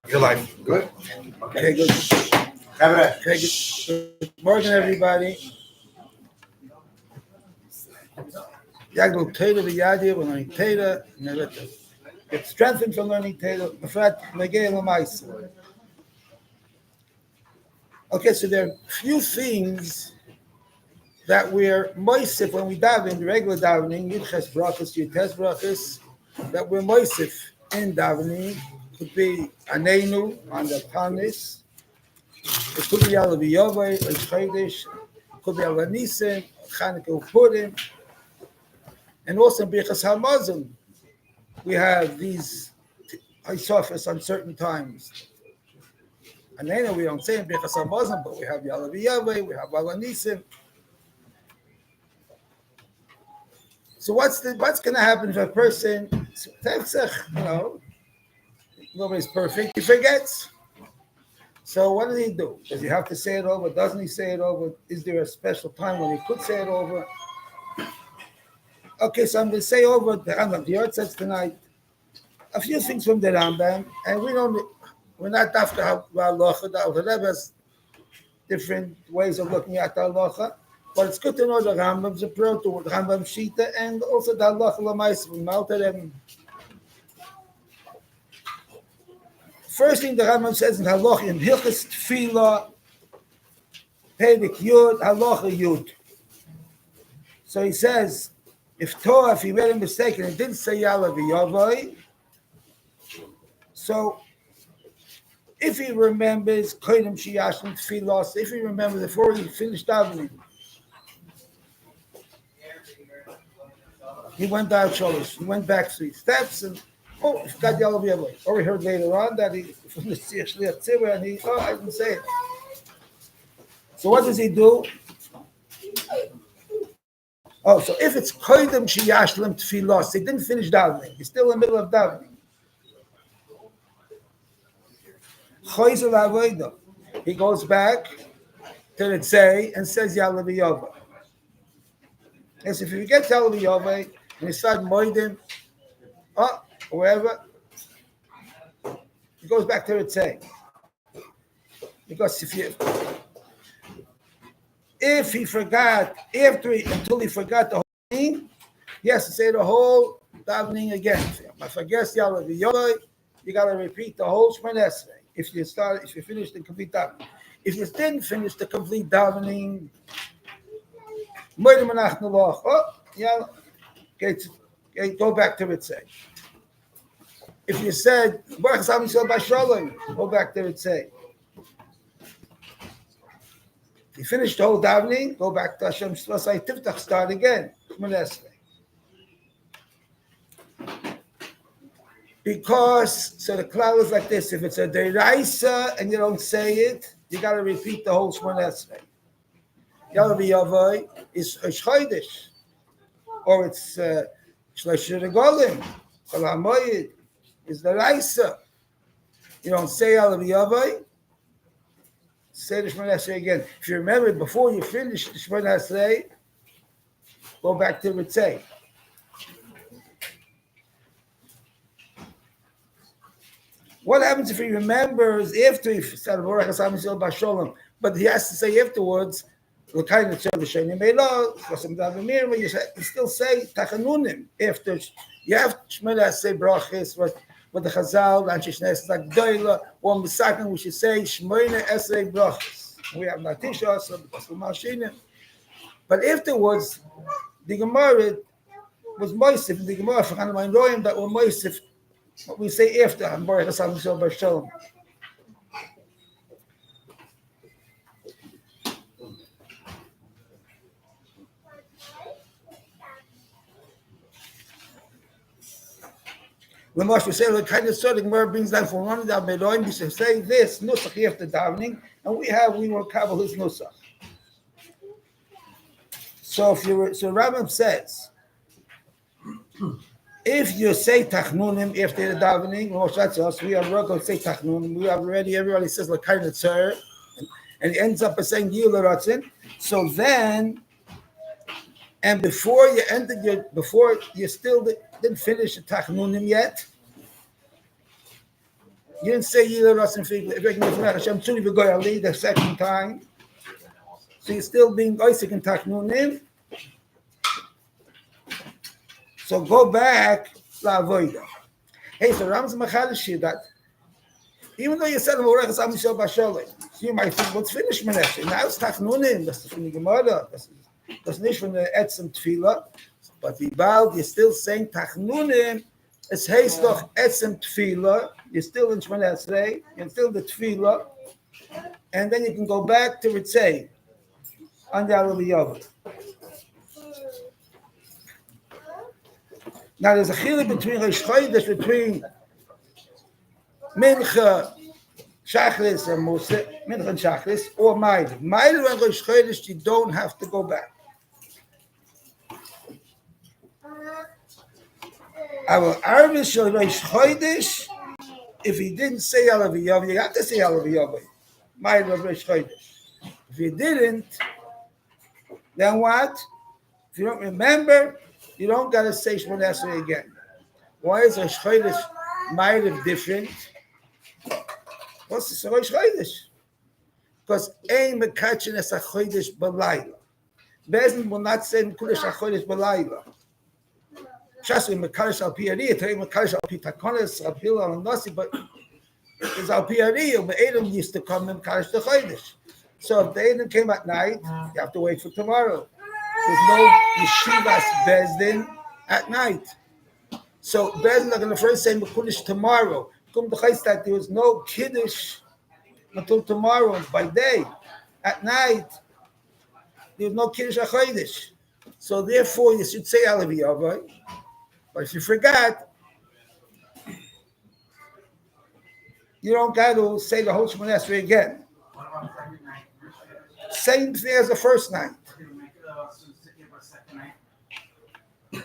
Your life. Good. Okay, good. Okay, good morning, everybody. Yagdol Teda the Yadia, we're learning Teda, and get strengthened from learning Teda. Befrat Negei Lamaisa. Okay, so there are a few things that we're moisif when we daven, the regular davening, Yitches Brachas, Yites Brachas, that we're moisif in davening. Could be Anenu on the Tanis. It could be Alavi Yovei, Chodesh. It could be Alanisim, Chanukah Purim. And also in Birchas HaMazon, we have these surface on certain times. Anenu, we don't say in Birchas HaMazon, but we have Alavi Yovei, we have Alanisim. So what's going to happen if a person, nobody's perfect, he forgets. So what does he do? Does he have to say it over? Doesn't he say it over? Is there a special time when he could say it over? Okay, so I'm going to say over the Rambam. The Yort says tonight a few things from the Rambam, and we're not after halacha. The Rebbe has different ways of looking at the halacha, but it's good to know the Rambam's approach to the Rambam Shita, and also the halacha l'mais from Maltarem. First thing the Rambam says in halacha in Hilchas Tefillah, Perek Yud, halacha Yud. So he says, if he made a mistake and he didn't say Yalav Yavai, so if he remembers Kodim Shiyashim Tefillah, if he remembers before he finished davening, he went down shoulders, he went back 3 steps, and he forgot Yalav Yavai. Or we heard later on that he from the Shliach Tzibur, and I didn't say it. So what does he do? So if it's Kodim Shiyashlim Tefillah, he didn't finish davening, he's still in the middle of davening. He goes back to the Tzei and says Yalav Yavai. Yes, if you get Yalav Yavai and you start moidim, wherever, he goes back to the Tzei. Because if he forgot until he forgot the whole thing, he has to say the whole davening again. If I forget Yalav Yavai, you got to repeat the whole Shemona Esrei. If you finish the complete davening. If you didn't finish the complete davening, go back to Ritzei. If you said, go back to Ritzei. If you finished the whole davening, go back to Hashem Shlasai Tiftach, start again. Because, so the cloud is like this, if it's a deraisa and you don't say it, you got to repeat the whole Shemona Esrei. Yalav Yavai is a Chodesh, or it's Shlosheh Regalim, Chol HaMoed is the deraisa. You don't say Yalav Yavai, say the Shemona Esrei again. If you remember, before you finish the Shemona Esrei, go back to Ritzei. What happens if he remembers after he said Baruch Hashem Yisrael Basholem, but he has to say afterwards, you still say Tachanunim after you have Shemona say brachas with the Chazal and Shishnes like Doila or Misakin, we should say Shemona Esrei brachas. We have Natisha, so because of Mashinim. But afterwards, the Gemara was Moisif, the Gemara for Hanamayin Royim that were Moisif. What we say after Baruch Hashem Yisrael Basholem. Lamosh, we say the kind of sort of Gemara brings down from one of the Meloim. We say this nusach after davening, and we will cover his nusach. So Rambam says, if you say Tachnunim after the davening, we are going to say Tachnunim. We have already, everybody says L'kain Tzar, and it ends up by saying Yila Ratzin. So then, and before you still didn't finish the Tachnunim yet, You didn't say Yila Rasim Fig, Hashem Tzuri V'Goyali the second time. So you're still being Isaac and Tachnunim. So go back to Avoida. Hey, so Ram's Machalish that even though you said Morechas Amishal Bashalei, so you might think, let's finish Menashe. Now it's Tachnunim, that's from the Gemara, that's not from the Etzem Tefillah. But you're still saying Tachnunim, it's Heistoch Etzem Tefillah, you're still in Shemana Esrei, you're still in the Tefillah, and then you can go back to Ritzei, on the Alav. Now there's a chiluk between Rosh Chodesh, between Mincha, Shachris, and Moshe, Mincha and Shachris, or Ma'ariv. Ma'ariv and Rosh Chodesh, you don't have to go back. Our Arvish of Rosh Chodesh, if he didn't say Alav Yav, you have to say Alav Yav. Ma'ariv of Rosh Chodesh. If you didn't, then what? If you don't remember, you don't got to say Shemona Esrei again. Why is Rosh Chodesh Ma'ariv different? What's this Rosh Chodesh? Because Ein Mekachin Es HaChodesh B'Layla. Bezin will not say Mekudesh HaChodesh B'Layla. Shasri Mekadesh Al Pi Ariyah, Terei Mekadesh Al Pi Takonis, Al Pi Al Nasi, but it's Al Pi Ariyah, but Adam used to come and Mekadesh the Chodesh. So if the Adam came at night, you have to wait for tomorrow. There's no Yeshivas Bezdin at night. So Bezdin are going to first say Mekudesh tomorrow. That there was no Kiddush until tomorrow by day. At night, there was no Kiddush HaChodesh. So therefore, you should say Alav Yav. But if you forgot, you don't got to say the whole Shemona Esrei again. Same thing as the first night.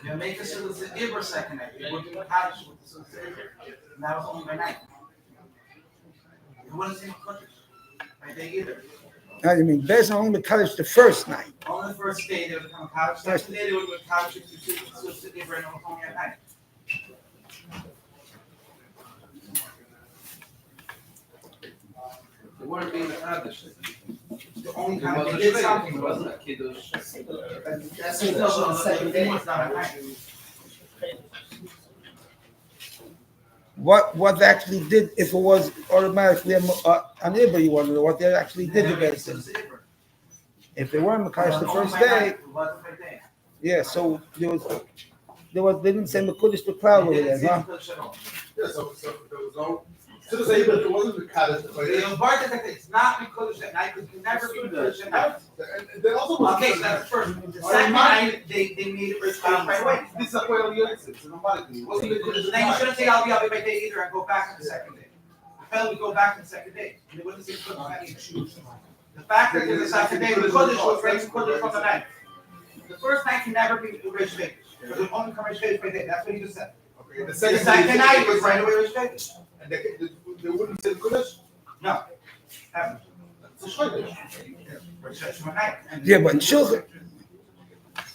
You make a Sudas Ibra second night. You would do a Kaddish with the Sudas Ibra. And that was only by night. It wasn't even Kaddish by day either. Now you mean Bez only Kaddish the first night? On the first day they would become Kaddish. The second day they would do a Kaddish with the Sudas Ibra and it was only at night. They weren't being a Kaddish. The only time they did something wasn't a Kiddush. That's the second day was not at night. What they actually did, if it was automatically an Ibra, you wonder what they actually did against it. If they weren't Mekadesh the first day, yeah. So they didn't say Mekudesh the cloud over there, huh? Yeah, so there was no. So to say, but it wasn't the Kaddish. It's not Mekudesh at night because you never do Mekudesh at night. And then also was Okay, so that's first. The second night they made it right away. This is a point of the answer. So nobody. Then you shouldn't say I'll be by day either and go back to the second day. The fellow would go back to the second day. And they wouldn't say Mekudesh. The fact that there's a second day, Mekudesh was right Mekudesh from the night. The first night can never be Rish Vegas. Because it only comes Rish by day. That's what he just said. Okay, The second night was right away Rish Vegas. And they wouldn't say Kaddish? No. It's a Chodesh. Yeah, but in Shulchan,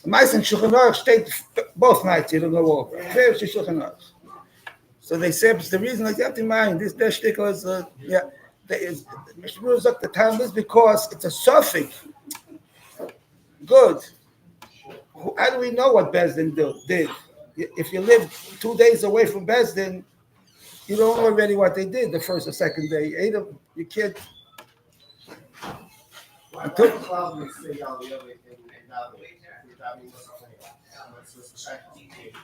Mice and Shulchan Aruch stayed both nights. You don't go over. Fair to Shulchan Aruch. So they said it's the reason. Like you have to mind this. Their shtickle is yeah. Mishmur Zok the time is because it's a suffix. Good. How do we know what Bezdin did? If you live 2 days away from Bezdin, you don't know already what they did the first or second day. You can't.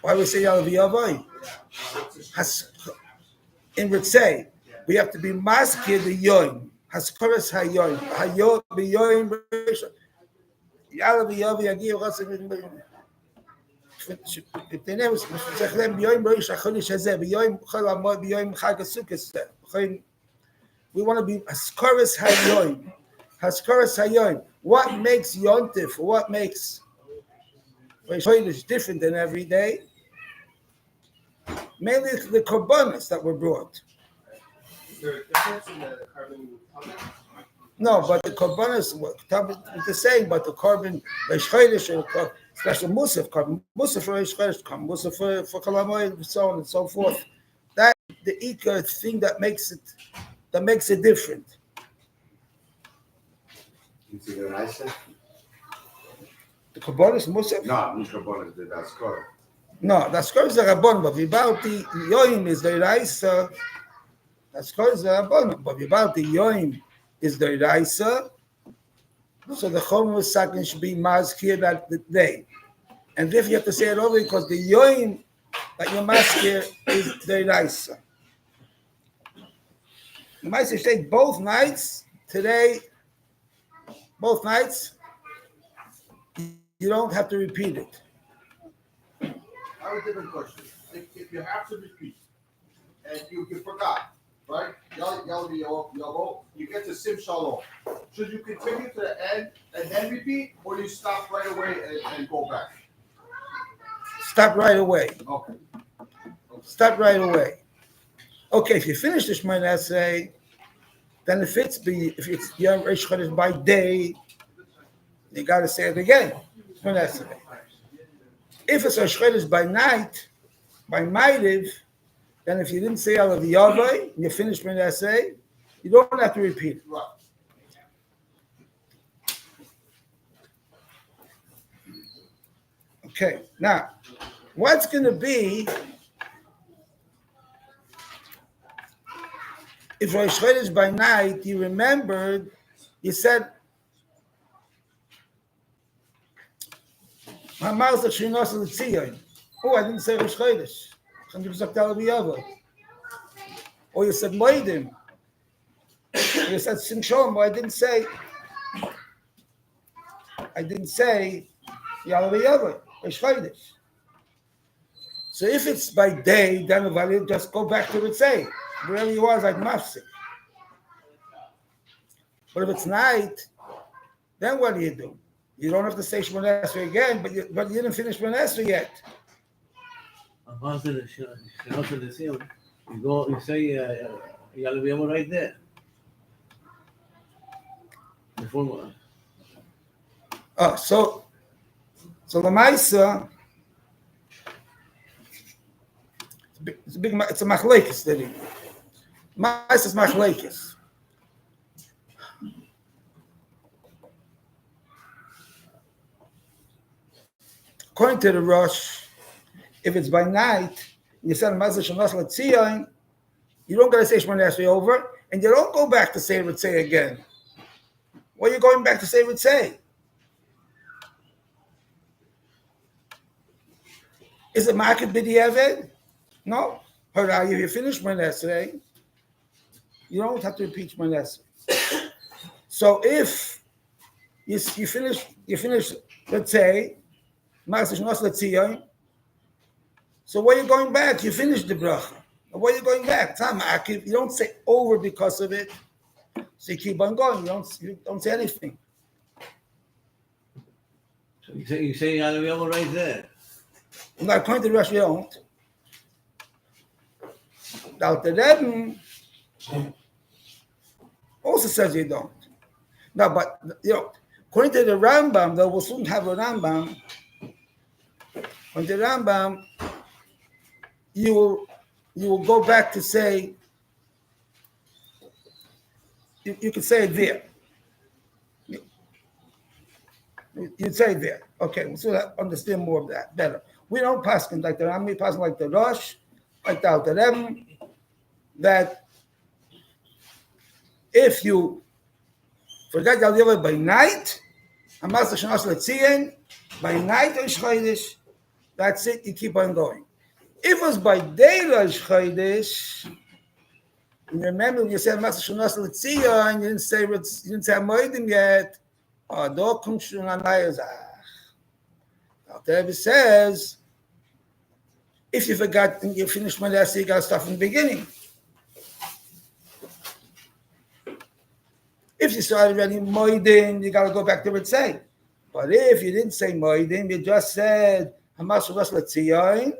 Why we say Alav Yavai? In Ritzei, we have to be masked the yoim. Haskaras hayoim. Hayoim b'yoim b'rishon. Alav Yavai Yagir Rasim. If they never say b'yoim b'rishon Chodesh Hazeh b'yoim Chol Amod b'yoim Chag HaSukkos. We want to be Haskaras hayoim. Haskaras hayoim. What makes Yontif? What makes Chodesh different than every day? Mainly the korbanos that were brought. Is there a difference in the carbon? No, but the korbanos it's the same, but the carbon Chodesh or special musaf carbon musaf for Chodesh, musaf for Kolamoy, and so on and so forth. That the ikar thing that makes it different? It's a nice. The Kabbalah is Musaf? No, nicht Rabbanon, the Daskar. No, the Skor is the Rabban, but about the Yoim is the Raisa. The Skor is the Rabban, but about the Yoim is the Raisa. So the Chomer Sakin should be Mazkir that the day. And if you have to say it over because the Yoim that you're Mazkir is the Raisa. You might say both nights, today, both nights, you don't have to repeat it. I have a different question. If you have to repeat and you forgot, right? You get to Sim Shalom. Should you continue to the end and then repeat, or do you stop right away and go back? Stop right away. Okay. Stop right away. Okay, if you finish the Shemona essay, then if it's Yom Reish Chodesh by day, you got to say it again. Shemona essay. If it's Reish Chodesh by night, by Ma'ariv, then if you didn't say all of the Yavai, and you finish Shemona essay, you don't have to repeat it. Right. Okay, now, what's going to be if Rosh Chodesh by night, you remembered, you said, oh, I didn't say Rosh Chodesh. Or you said Moedim. Or you said Simshom, or I didn't say Yalav Rosh Chodesh. So if it's by day, then you just go back to the say. Wherever you are, like mafsik. But if it's night, then what do? You don't have to say Shemona Esrei again, but you didn't finish Shemona Esrei yet. You say Yalav right there. Before. Oh, so the Maisa, it's a machlekes study. Maisa is machlekes. According to the Rosh, if it's by night, you said Maisa Shanas Latzion, you don't got to say Shemona Esrei over, and you don't go back to say Ritzei again. What are you going back to say Ritzei? Is it Makid B'diavad? No. Harav, if you finish Shemona Esrei, you don't have to repeat Shemona Esrei. So if you finish, let's say, Maaseh Shnos L'Tzion, so where are you going back? You finished the bracha. Where are you going back? It's not Makid. You don't say over because of it. So you keep on going. You don't say anything. So you say Yalav right there. Now, according to the Rosh, you don't. Now, the Rebbe also says you don't. Now, but, according to the Rambam, though, we'll soon have a Rambam. According to the Rambam, you will go back to say, you can say it there. You'd say there. Okay, we'll sort of understand more of that better. We don't pass like the Rambam, we pass like the Rosh, like the Alter Rebbe, that if you forget Yalav by night, Maaseh Shanas L'Tzion, by night Rosh Chodesh, that's it, you keep on going. If it was by day Rosh Chodesh, remember when you said Maaseh Shanas L'Tzion, you didn't say Moedim yet, do kommt schon an neue Sache. The Rebbe says, if you forgot and you finished my lesson, you got to start from the beginning. If you started already Moedim, you got to go back to Ritzei. But if you didn't say Moedim, you just said Hamas Shanas L'Tzion.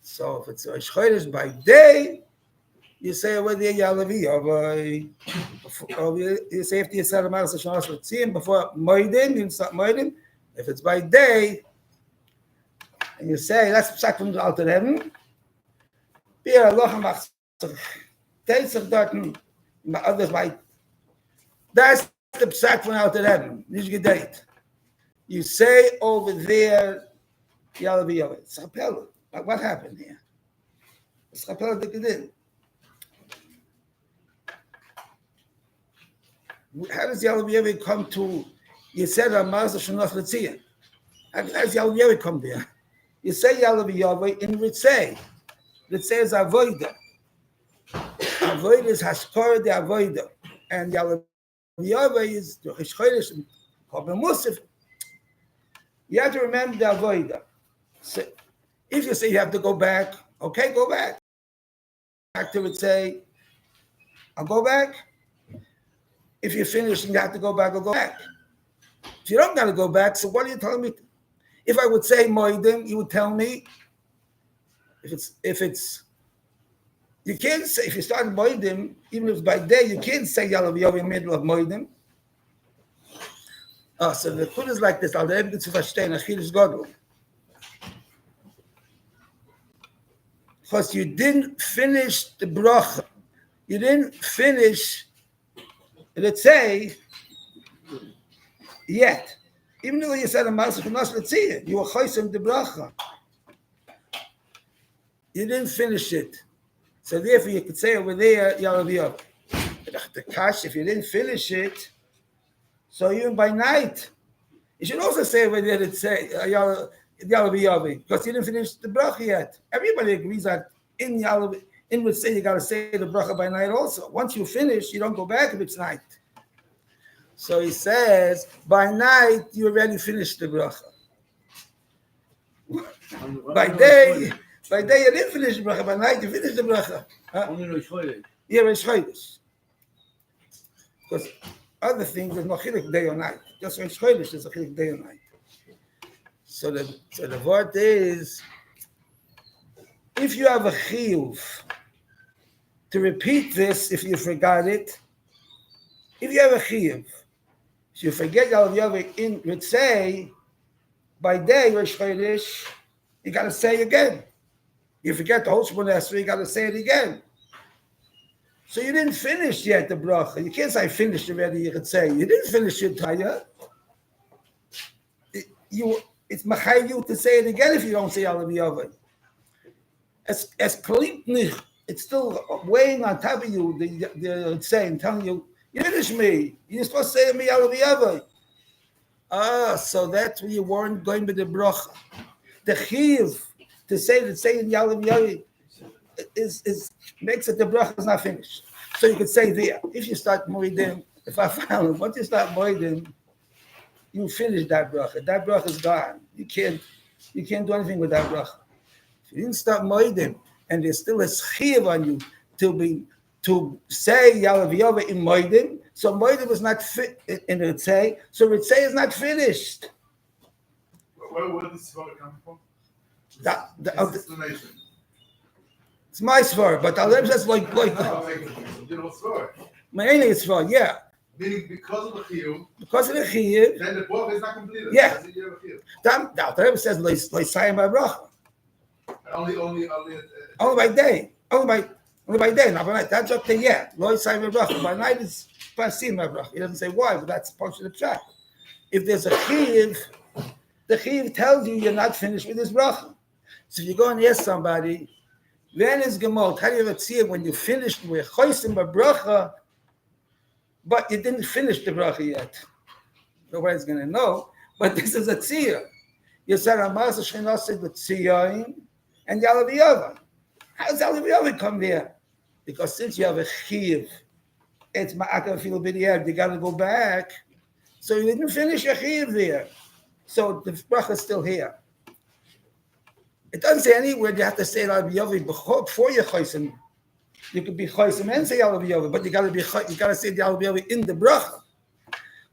So if it's Rosh Chodesh by day, you say whether Yalav or you say after you said Hamas Shanas L'Tzion before Moedim, you start Moedim. If it's by day, and you say that's Psak from the Alter Rebbe, Wer Allah macht sich dort, others might. That's the psak von out of heaven. Nicht gedate. You say over there, Yalla B'Yalla. It's Chapella. What happened here? It's Chapella that it did. How does Yalla B'Yalla come to, you said Amaz Shanoch Letziyah. How does Yalla B'Yalla come there? You say Yalla B'Yalla in Ritzay. Ritzay is Avoida. Avoida is Hashkar de Avoida. And Yalla B'Yalla is the Chishchodesh and Korban Musaf. You have to remember the Avoida. So if you say you have to go back, okay, go back. Back to Ritzay. I'll go back. If you finish and you have to go back, I'll go back. If you don't got to go back, so what are you telling me? If I would say Moedim, you would tell me, if it's, you can't say, if you start Moedim, even if it's by day, you can't say Yalav Yov in the middle of Moedim. Oh, so the food is like this, I'll able to verstehen, Achil is Godel. Because you didn't finish the bracha. You didn't finish, let's say, yet. Even though you said a Masach Nas Letziyah, you were chosim the bracha. You didn't finish it. So therefore you could say over there, Yalav Yov. The kash, if you didn't finish it, so even by night, you should also say over there that say Yalav Yov, because you didn't finish the bracha yet. Everybody agrees that in Yalav, in would say you got to say the bracha by night also. Once you finish, you don't go back if it's night. So he says, by night, you already finished the bracha. By day, you didn't finish the bracha. By night, you finished the bracha. Only Rosh Chodesh. Yeah, Rosh Chodesh. Because other things, there's no chilek day or night. Just Rosh Chodesh is a chilek day or night. So the word is, if you have a chiyuv, to repeat this, if you forgot it, if you have a chiyuv, if you forget Yalav Yov in Ritzay, by day, Rosh Chodesh, you got to say again. You forget the whole Shemona Esrei, you got to say it again. So you didn't finish yet the bracha. You can't say I finished already, you could say. You didn't finish your Taya. It's machay you to say it again if you don't say Yalav Yov. As Klipnich, it's still weighing on top of you, the saying, telling you, you finish me. You're supposed to say to me, Yalav Yov. So that's where you weren't going with the bracha. The chiv to say in Yalav Yov is makes it the bracha is not finished. So you could say there. If you start moedim, if I found once you start moedim, you finish that bracha. That bracha is gone. You can't do anything with that bracha. If you didn't start moedim and there's still a chiv on you to say Yalav Yov in moedim, so moedim was not fit in Ritzay, so Ritzay is not finished. Where did this svara come from? Explanation. It's my svara, but I'll says like You know what's svara? my only svara, yeah. Meaning because of the chiyuv, Because of the chiyuv, then the bracha is not completed. Yeah. That's it, you have a chiyuv. the Rebbe says Leisayim by bracha. Only Only by day. Only by day, not by night. That's up to Leisayim by bracha. By night it's pasim by bracha. He doesn't say why, but that's part of the track. If there's a chiyuv, the chiyuv tells you you're not finished with this bracha. So if you go and ask somebody, when is gemot? How do you ever see it when you finished with chosim by bracha, but you didn't finish the bracha yet? Nobody's going to know, but this is a tziyah. You said Amaz Shechina said with tziyayin and Yalav Yov. How does Yalav Yov come there? Because since you have a chiv, it's ma'akav fil b'di'er, you got to go back. So you didn't finish your chiv there. So the bracha is still here. It doesn't say anywhere you have to say Yalav Yov before you chosim. You could be chosim and say Yalav Yov, but you got to say Yalav Yov in the bracha.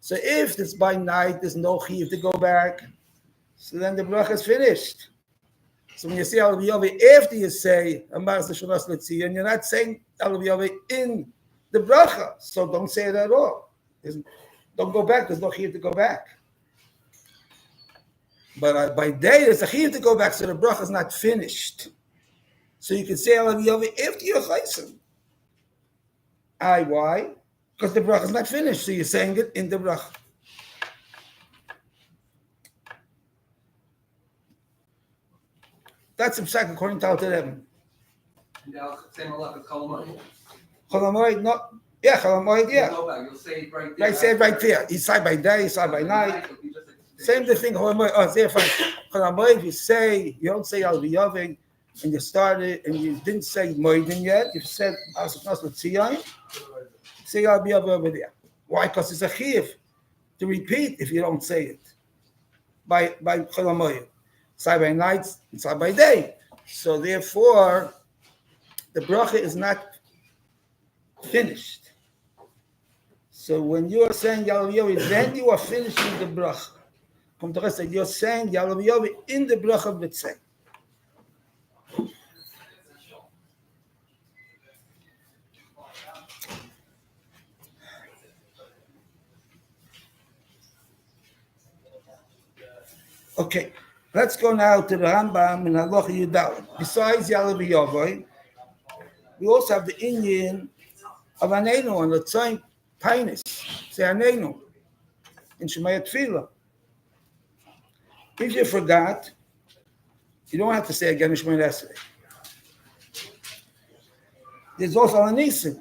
So if it's by night, there's no chiv to go back. So then the bracha is finished. So when you say Yalav Yov after you say Amar Zeshonas Letziyah, and you're not saying Yalav Yov in the bracha, so don't say it at all. Don't go back. There's no chiv to go back. But by day, there's a chiv to go back, so the bracha is not finished. So you can say Alav Yovi after you're chaysim. Why? Because the bracha is not finished, so you're saying it in the bracha. That's a psak according to Alter Rebbe. Same halacha as Chol Cholamoid, not Cholamoid, yeah. Go back. You'll say it right there. Right, say it right there. It's side by day, side by night. Same thing. Cholamoid. Oh, there, fine. Cholamoid, you don't say Al V'Yoving, and you started, and you didn't say Moedin yet. You said Asuknas L'Tzion. Say Al V'Yoving over there. Why? Because it's a chiyuv to repeat if you don't say it by Cholamoid. Side by night, and side by day. So therefore, the bracha is not finished. So when you are saying Yalav Yovi, then you are finishing the bracha. From the rest, you're saying Yalav Yovi in the bracha b'tzei. Okay, let's go now to the Rambam in Halacha Yudal. Besides Yalav Yovi, we also have the Inyan of Anenu and the same Painis. Say Anenu in Shemayat Tefillah. If you forgot, you don't have to say again Shemayat Esrei. There's also Anisim.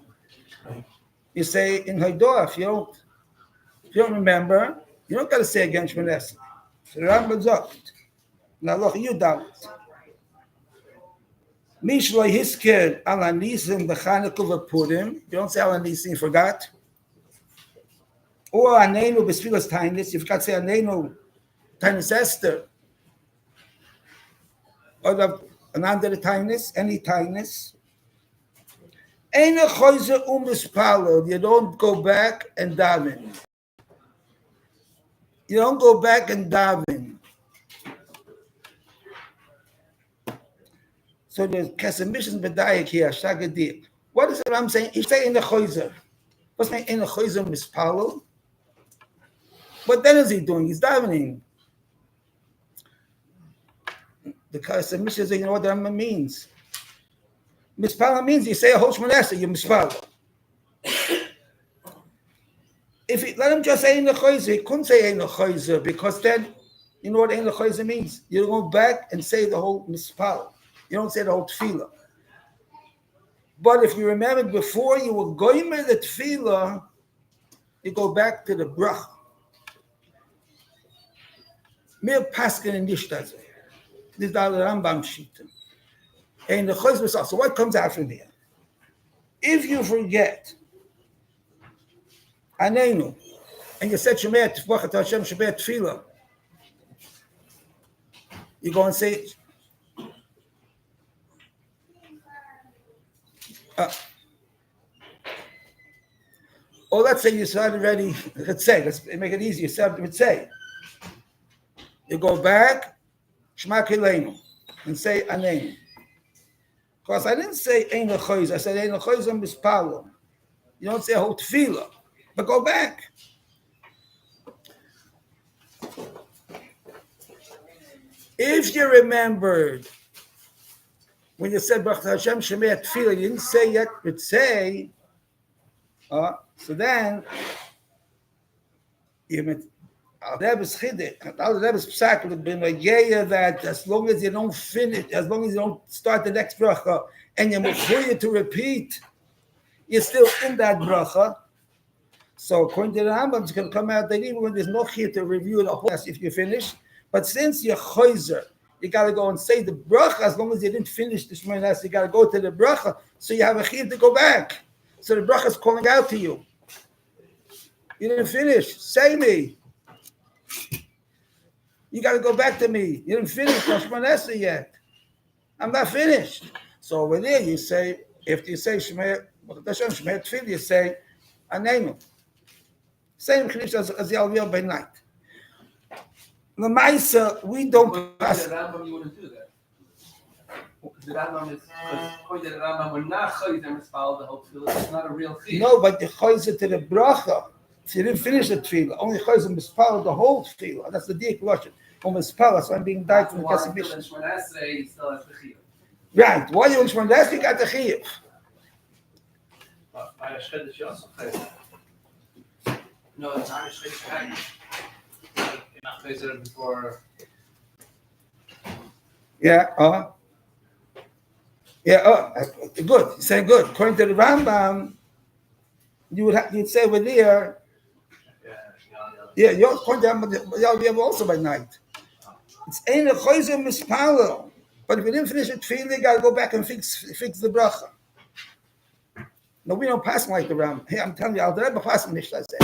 You say in Haidah, if you don't remember, you don't got to say again Shemayat Esrei. So the Rambam Zogt. Now look, you doubt it. Mishloi Hisker al Anisim b'Chanukah v'Purim. You don't say al Anisim, you forgot. Or Anenu b'Sfilas Tainis. You forgot to say Anenu Tainis Esther. Or another Tainis, any Tainis. Ein choizer u'mispalel. You don't go back and daven. You don't go back and daven. So there's Kasemishin B'dayik here, Shagadir. What is it I'm saying? He's saying in the choizer. What's saying in the choizer mispalel? What then is he doing? He's davening. The Kasemishin is, you know what the Rambam means. Mispalel means you say a whole Shmoneh, you mispalel. If he, let him just say in the choizer, he couldn't say in the choizer because then, you know what in the choizer means? You go back and say the whole mispalel. You don't say the whole tefillah. But if you remember before you were going with the tefillah, you go back to the bracha. Mir pasken in nishtaz. This is the Rambam shita. And the choizer. So what comes out from here? If you forget, Anenu, and you said Shemei Tifbachat Hashem Shemei Tefillah, you go and say, or let's say you started already, let's make it easy, you started with say. You go back, Shema Kileinu, and say Anenu. Because I didn't say Ein L'choiz, I said Ein L'choiz Mispalo. You don't say a whole tefillah, but go back. If you remembered, when you said Baruch Hashem Shemei Tefillah, you didn't say yet, but say, so then, you meant, Al-Rebbe's Chiddush, Al-Rebbe's Psak would have been a year that as long as you don't finish, as long as you don't start the next bracha, and you're mechuyev to repeat, you're still in that bracha. So according to the Rambam, it's going to come out that even when there's no chiyuv to review the whole if you finish, but since you're choizer, you got to go and say the bracha as long as you didn't finish the Shmoneh, you got to go to the bracha, so you have a chiyuv to go back. So the bracha is calling out to you. You didn't finish. Say me. You got to go back to me. You didn't finish the Shmoneh yet. I'm not finished. So over there, you say, after you say Shemei Tefillah, you say Anenu. Same chiddush as the Aliyah by night. The Maisa, we don't pass. The Rambam, you wouldn't do that. The Rambam is, because the Rambam would not choiz and mispal the whole tefillah. It's not a real chiyuv. No, but the choiz to the bracha. If you didn't finish the tefillah, only choiz and mispal the whole tefillah. That's the deep question. Or mispal, that's why I'm being died from the Kasabishim. He still has the chiyuv. Right. Why you want that's you got the chiyuv. I should also no, it's not a straight not it before. Yeah. Good. You say good. According to the Rambam, you'd say over there. Yeah, you're according to Rambam, you'll be able also by night. It's ain't a choizer mispalo. But if you didn't finish it, you gotta go back and fix the bracha. No, we don't pass like the Rambam. Hey, I'm telling you, I'll never pass nicht, I say.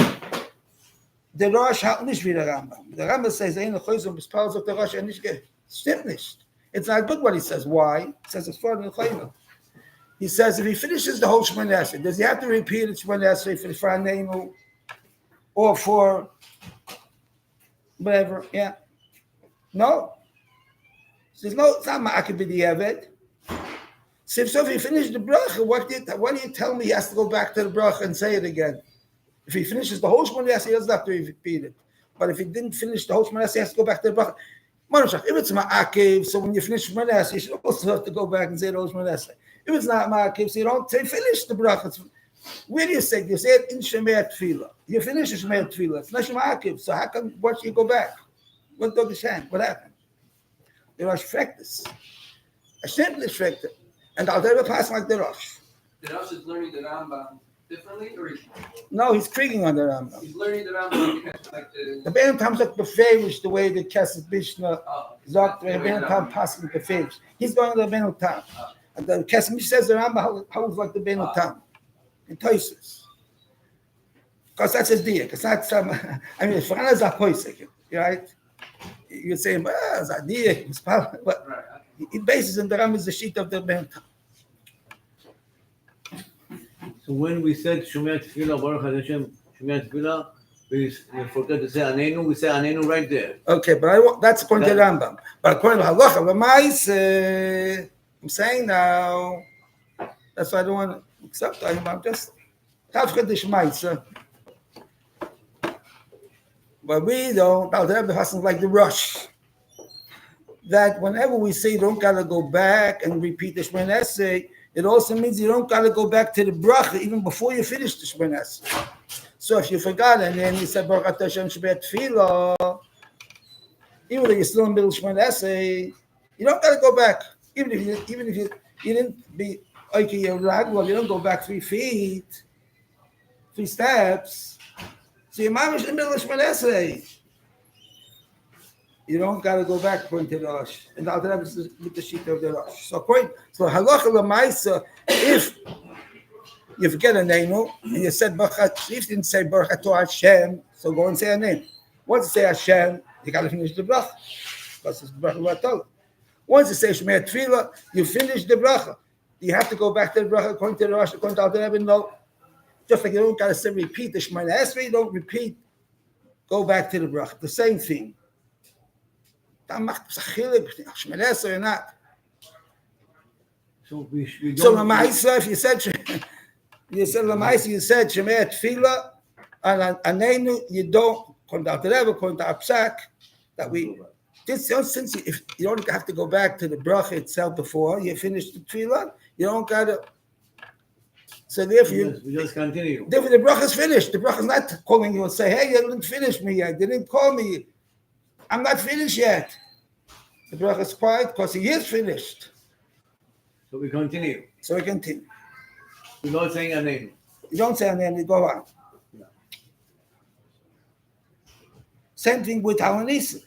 The Rosh hat nicht wie der Rambam. The Rambam says, ain't a choizer mispalo, sagt der Rosh, nicht geht. Stimmt nicht. It's not good what he says. Why? He says it's for the Chayma. He says if he finishes the whole Shemon Esrei, does he have to repeat it Shemon Esrei for the Franenu or for whatever? Yeah. No. Says no. It's not Ma'akib b'di'evet. So if he finished the bracha, what do you tell me he has to go back to the bracha and say it again? If he finishes the whole Shemon Esrei, he doesn't have to repeat it. But if he didn't finish the whole Shemon Esrei, he has to go back to the bracha. If it's ma'akiv, so when you finish Shemon Esrei, you should also have to go back and say the whole Shemon Esrei. If it's not ma'akiv, so you don't say finish the bracha. Where do you say? You say it in Shemei Tefillah. You finish the Shemei Tefillah. It's not ma'akiv. So how come? Why should you go back? What did What happened? The Rosh practice. I simply practice, and I'll never pass like the Rosh. The Rosh is learning the Rambam differently, or no? He's krieging on the Rambam. He's learning the Rambam like the. Ben Tam sagt befehlish the way the Kesef Mishnah sagt. Ben Tam passing befehlish. He's going to the Ben Tam. And the Kesef Mishnah says the Rambam holds like the Ben Tam in Toisus. Because that's his deal. Because that's I mean, Fran is a poisek, right? You say, it's a deal, but he bases in the Rambam is the sheet of the Ben Tam. So when we said Shomei Tefillah, Baruch Hashem, Shomei Tefillah, we forgot to say Anenu. We say Anenu right there. Okay, but that's according to Rambam. But according to Halacha, I'm saying now, that's why I don't want to accept it. I'm just Tavchadish Maisa. But we don't. I'll have the person like the Rush. That whenever we say you don't gotta go back and repeat the Shemon Esrei, it also means you don't gotta go back to the bracha even before you finish the Shemon Esrei. So if you forgot and then you said Baruch Atah Hashem Shebei Tefillah, even though you're still in the middle of Shemon Esrei, you don't gotta go back. Even if you didn't be okay, you're ragwal, you don't go back 3 steps. So your mom is in the middle of Shemon Esrei. You don't got to go back according to the Rosh. And the other is with the sheet of the Rosh. So halacha l'maisa, if you forget a name and you said Baruch, if you didn't say Baruch Atah Hashem, so go and say a name. Once you say Hashem, you got to finish the bracha because it's Baruch Atah. Once you say Shemei Tefillah, you finish the bracha. You have to go back to the bracha according to the Rosh, according to the Rebbe. No, just like you don't got to say repeat the Shemona Esrei, you don't repeat. Go back to the bracha. The same thing. Shemona Esrei or not. So we don't. So Lamaisa, if you said Lamaisa, you said Shemei Tefillah, and Anenu, you don't. According to the Rebbe, according to Apsak, that we. Since if you don't have to go back to the bracha itself before you finish the tefillah, you don't gotta. So therefore, we just continue. Therefore, the bracha is finished. The bracha is not calling you and say, "Hey, you didn't finish me yet. You didn't call me. I'm not finished yet." The bracha is quiet because he is finished. So we continue. We're not saying a name. You don't say a name. You go on. Yeah. Same thing with Halanisa.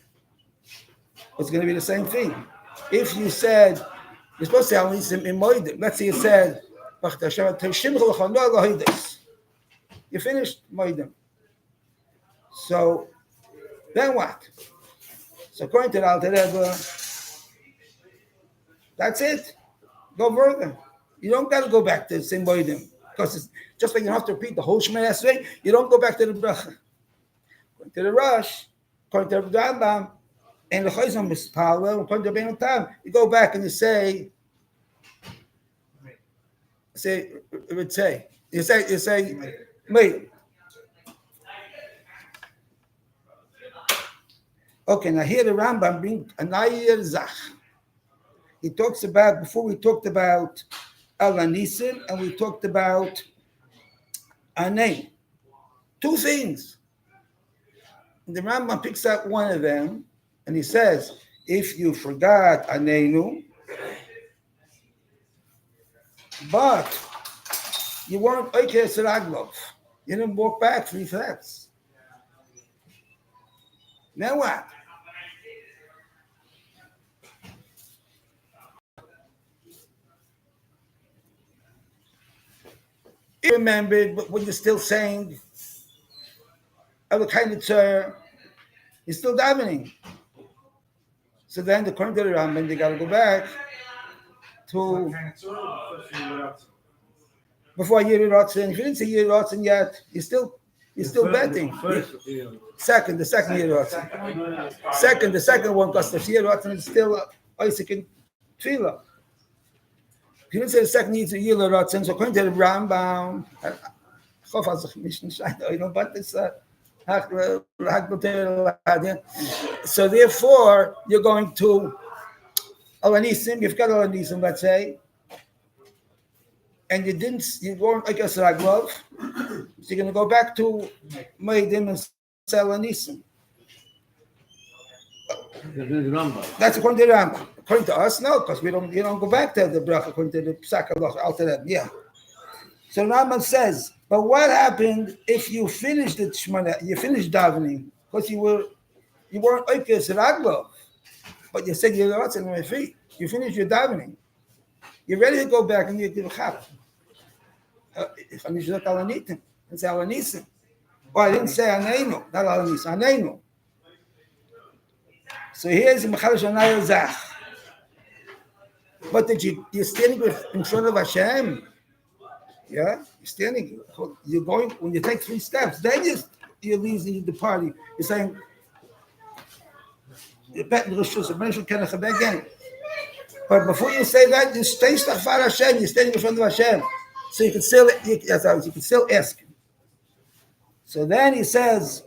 It's going to be the same thing. If you said, you're supposed to say, let's say you said, you finished Moedim. So, then what? So, according to the Alter Rebbe, that's it. Go further. You don't got to go back to the same Moedim. Because it's just like you don't have to repeat the whole Shemona Esrei, you don't go back to the bracha. According to the Rosh, according to the Rambam, and the Chayzon Mispalel, according to Ben Tam, you go back and you say, wait. Okay, now here the Rambam brings a Nair Zach. he talks about, before we talked about Al-Anisim and we talked about Anei. Two things. And the Rambam picks out one of them and he says, if you forgot Aneinu, but you weren't Oiker Seraglov, you didn't walk back 3 steps. Now what? You remembered, but when you're still saying, other kind of you're still davening. So then, according to the Rambam, they got to go back to before Yiri Rotzen. If you didn't say Yiri Rotzen yet, you're still betting. The second Yiri Rotzen. The second one, because the Yiri Rotzen is still Isaac and Tefillah. If you didn't say the second Yiri Rotzen, so according to the Rambam, so therefore, you're going to Al-Anisim, you've got Al-Anisim, let's say, and you weren't like a Seraglov, so you're going to go back to Maidim and say Al-Anisim. That's according to the Rambam. According to us, no, because you don't go back to the bracha according to the Psak Allah, alter them, yeah. So Rambam says, but what happened if you finished the Shemana, you finished davening, because you weren't Oiker Seraglov, but you said you're not on my feet. You finished your davening. You're ready to go back and you give a chap. If I'm not Al-Anitim, and say Al-Anisim. Oh, I didn't say Aneinu, not Al-Anisim, Aneinu. So here's the Mechalish Anayah Zach. But you're standing in front of Hashem. Yeah, you're standing. You're going when you take 3 steps. Then you're leaving the party. You're saying, again. But before you say that, you stay Stachfar Hashem. You're standing in front of Hashem, so you can still ask. So then he says,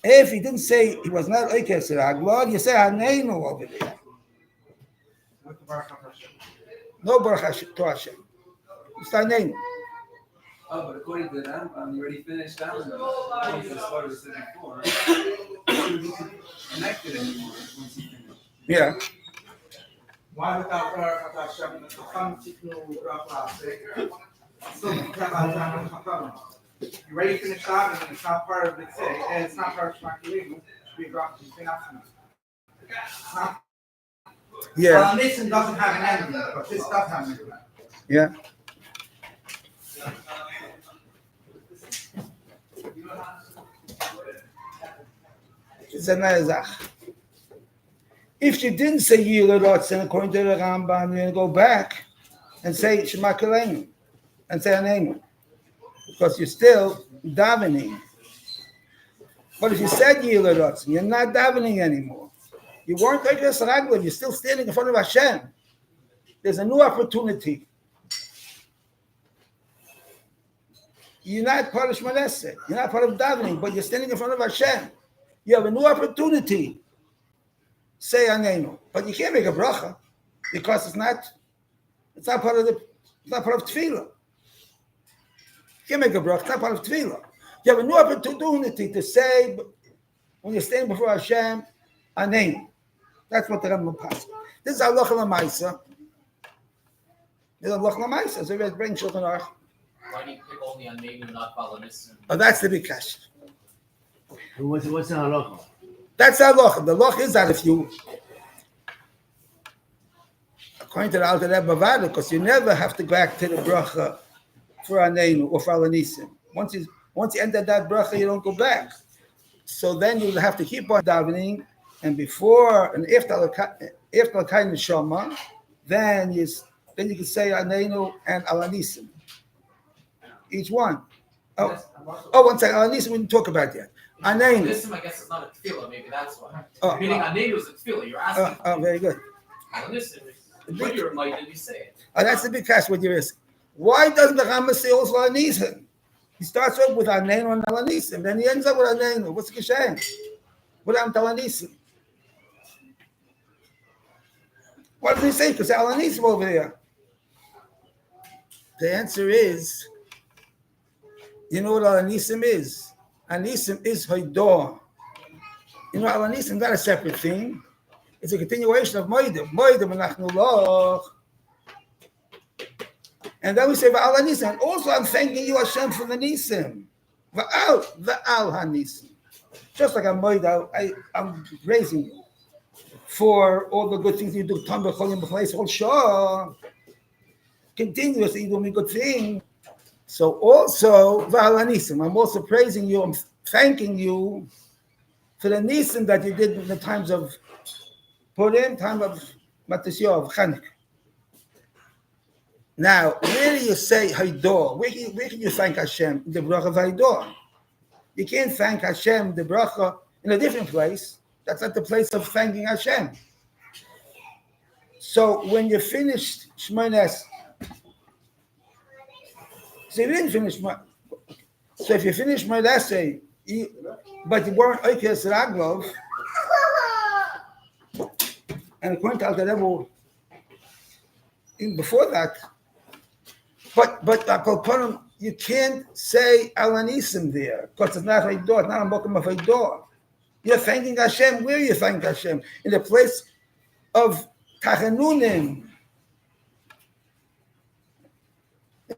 if he didn't say he was not Oiker Seraglov, you say Aneinu over there. No Baruch Hashem to Hashem. It's Aneinu. Oh, but according to the Rambam, you already finished that one. As far as I said before, you connected anymore once you finish. Yeah. Why without Baruch Hashem? You ready to finish davening, and it's not part of the say, and it's not part of Shema Kilim, should be dropped in Finafim. Yeah. Nissen doesn't have an ending, but this does have an ending. Yeah. It's a nice zach. If you didn't say Yilad Rotzen according to the Rambam, you're going to go back and say Shema Kilim and say Aneinu, because you're still davening. But if you said Yilad Rotzen, you're not davening anymore. You weren't like a Seraglov, you're still standing in front of Hashem. There's a new opportunity. You're not part of Shmoneh, you're not part of davening, but you're standing in front of Hashem. You have a new opportunity. Say Aneinu, but you can't make a bracha because it's not part of tefillah. You can't make a bracha; it's not part of tefillah. You have a new opportunity to say when you're standing before Hashem, Aneinu. That's what the Rambam passes. This is halacha l'maisa. This is halacha l'maisa. So we bring Shulchan Aruch. Why do you pick only Aneinu, not Balanis? Oh, that's the big question. What's the halacha? That's the halacha. The halacha is that if you, according to the Alter Rebbe, because you never have to go back to the bracha for Aneinu or for Al-Anisim. Once you enter that bracha, you don't go back. So then you have to keep on davening, and before and after Al-Kain Neshama, then you can say Aneinu and Al-Anisim. Each one. One second. Al-Anisim we didn't talk about yet. Aneinu. This, I guess, is not a tefillah. Maybe that's why. Meaning Aneinu is a tefillah. You're asking. Very good. This, when you're reminded, you say it. That's the big question. What you're asking. Why doesn't the Rambam say also Al-Anisim? He starts off with Aneinu and Al-Anisim, then he ends up with Aneinu. What's the Kishayin? What happened to Al-Anisim? What does he say? Because Al Anisim over there. The answer is, you know what Al Anisim is? Anisim is Haidor. You know, Al Anisim is not a separate thing. It's a continuation of Moedim. Moedim Anachnu Loch. And then we say, Va'al Anisim. And also, I'm thanking you, Hashem, for the Nisim. Va'al HaNisim. Just like I'm praising you for all the good things you do. Tam B'cholim B'chalei Yisrael Shah. Continuously, you do me good thing. So also, Va'al HaNisim. I'm also praising you. I'm thanking you for the Nisim that you did in the times of Purim, time of Matisyahu, of Chanukah. Now, where do you say Haidor? Where can you thank Hashem? The bracha of Haidor. You can't thank Hashem, the bracha, in a different place. That's not the place of thanking Hashem. So when you finished Shmones, so you didn't finish. So if you finished Shmones, but you weren't Oikes Raglov, and according to Alter Rebbe, before that, but you can't say Al Anisim there because it's not Haidor, it's not a Mokum of Haidor. You're thanking Hashem. Where are you thanking Hashem? In the place of Tachanunim.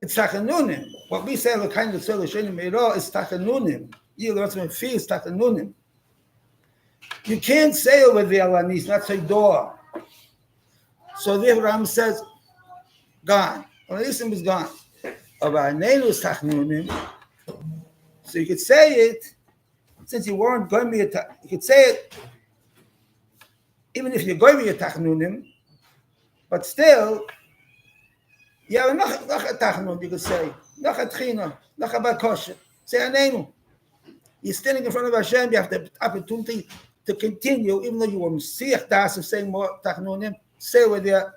It's Tachanunim. What we say, the kind of Tzol Hashem Meirah is Tachanunim. You the rest of fee is Tachanunim. You can't say over there Al Anisim, that's Haidor. So there Ram says, gone. Al Anisim is gone. So you could say it, since you weren't going to be you could say it, even if you're going to be a Tachnunim, but still, you have a Tachnun, you could say, Nach a Tchina, Nach a Bakosha, say Anenu. You're standing in front of Hashem, you have the opportunity to continue, even though you were Messiach Das of saying more Tachnunim, say with your.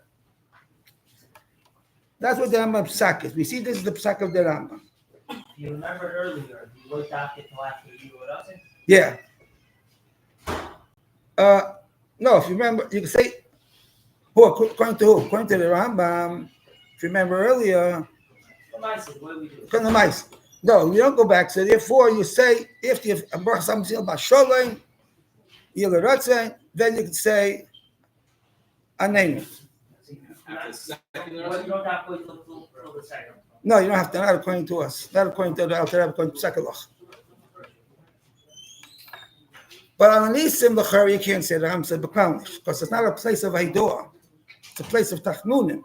That's what the Rambam psak is. We see this is the psak of the Rambam. You remember earlier, you wrote down it after you wrote up. Yeah. No, if you remember, you can say, according to who? According to the Rambam, if you remember earlier, What do we do? no, you don't go back. So therefore, you say, if you have something about Sholem, then you can say, Anenu. No, you don't have to. Not according to us. Not according to the Alter Rebbe, according to Psakalach. But on Anisim l'char, you can't say the Ram said Beklanish, because it's not a place of Haidor. It's a place of Tachnunim.